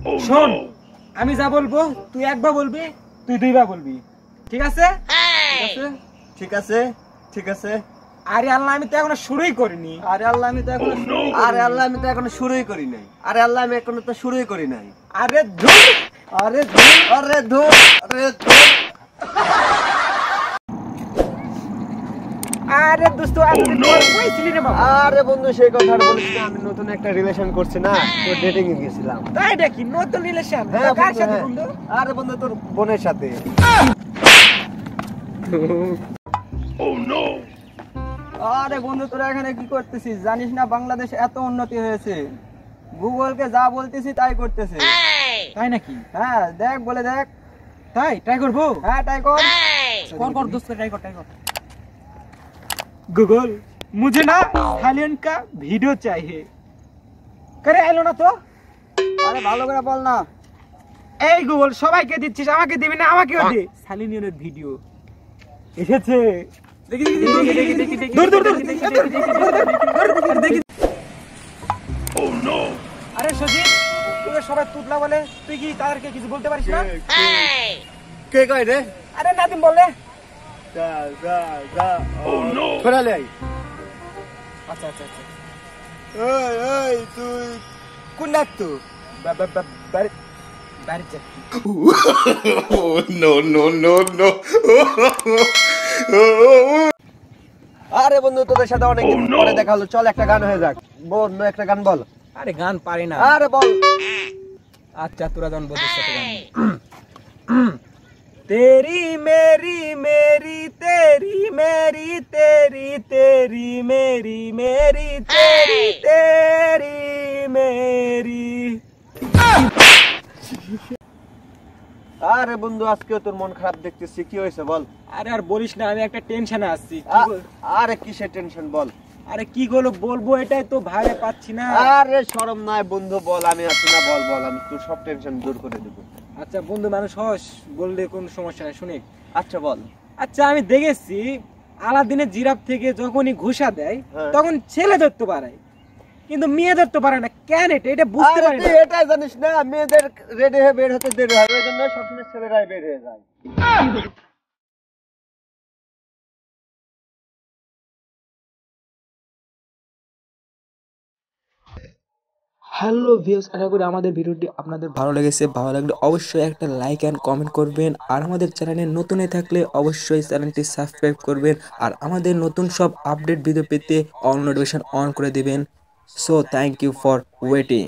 শোন, আমি যা বলবো তুই একবার বলবি, তুই দুইবার বলবি, ঠিক আছে? ঠিক আছে, ঠিক আছে। আরে আল্লাহ, আমি তো এখনো শুরুই করিনি। আরে আল্লাহ, আমি তো এখনো শুরুই করি নাই। আরে আল্লাহ, আমি এখনো তো শুরুই করি নাই। আরে ধুর, আরে ধুর, আরে ধুর, আরে ধুর। আরে দোস্ত, আমি কইছিলি রে বাবা। আরে বন্ধু, সেই কথা আর বলিস না। আমি নতুন একটা রিলেশন করছি না, তো ডেটিং এ গেছিলাম। তাই নাকি? নতুন রিলেশন? হ্যাঁ কার বন্ধু, সাথে হ্যাঁ। বন্ধু? আরে বন্ধু, তোর বোনের সাথে। আরে বন্ধু, তোরা এখানে কি করতেছিস? জানিস না বাংলাদেশ এত উন্নতি হয়েছে, গুগলকে যা বলতেছি তাই করতেছে। তাই নাকি? হ্যাঁ, দেখ, বলে দেখ। তাই ট্রাই করবো? হ্যাঁ, তাই কর। कौन कौन दोस्त ट्राई कर गूगल, मुझे ना थाईलैंड का वीडियो चाहिए। करे এলো না তো? আরে ভালো করে বল না। এই গুগল, সবাইকে দিচ্ছিস, আমাকে দিবি না? আমাকেও দে। সালিনিয়নের ভিডিও এসেছে। দেখি দেখি দেখি দেখি, দূর দূর দূর দেখি। ও নো! আরে সজিত, তোকে সবাই তুতলা বলে, তুই কি তাদেরকে কিছু বলতে পারিস না? কে কয় রে? আরে নাদিম বলে। যা যা যা। ও নো! ফেরালে আই। আচ্ছা আচ্ছা আচ্ছা। এই এই, তুই কোন ডাকতো? বাড়ি বাড়ি যা। No, no, no, no. আরে বন্ধু, তোদের সাথে অনেকদিন পরে দেখা হলো, চল একটা গান হয়ে যাক। বল, একটা গান বল। আরে গান পারি না। আরে বল। আচ্ছা, তোরা গান বলিস সাথে গান। तेरी मेरी मेरी तेरी मेरी तेरी तेरी मेरी मेरी तेरी तेरी मेरी। আরে বন্ধু, আজকেও তোর মন খারাপ দেখতেছি, কি হয়েছে বল? আরে আর বলিস না, আমি একটা টেনশনে আছি। আরে কিসের টেনশন বল? আরে কি বলবো, এটাই তো ভাবে পাচ্ছি না। আরে শরম নাই বন্ধু, বল। আমি আছি না, বল বল, আমি তোর সব টেনশন দূর করে দেবো। আচ্ছা বন্ধু, মানুষ হস, বললে কোনো সমস্যা নাই, শুনে। আচ্ছা বল। আচ্ছা, আমি দেখেছি আলাদিনের জিরাফ থেকে যখনই ঘুষা দেয় হ্যাঁ। তখন ছেলে ধরতে পারে, কিন্তু মেয়ে ধরতে পারে না। কেন? এটা বুঝতে পারি না। তুই এটাই জানিস না, মেয়েদের রেডি হয়ে বের হতে দেরি হয়, ওই জন্য সবসময় ছেলেরাই বের হয়ে যায়। হ্যালো ভিউয়ার্স, আশা করি আমাদের ভিডিওটি আপনাদের ভালো লেগেছে। ভালো লাগলে অবশ্যই একটা লাইক অ্যান্ড কমেন্ট করবেন, আর আমাদের চ্যানেলে নতুন হয়ে থাকলে অবশ্যই চ্যানেলটি সাবস্ক্রাইব করবেন, আর আমাদের নতুন সব আপডেট ভিডিও পেতে অল নোটিফিকেশন অন করে দিবেন। So thank you for waiting.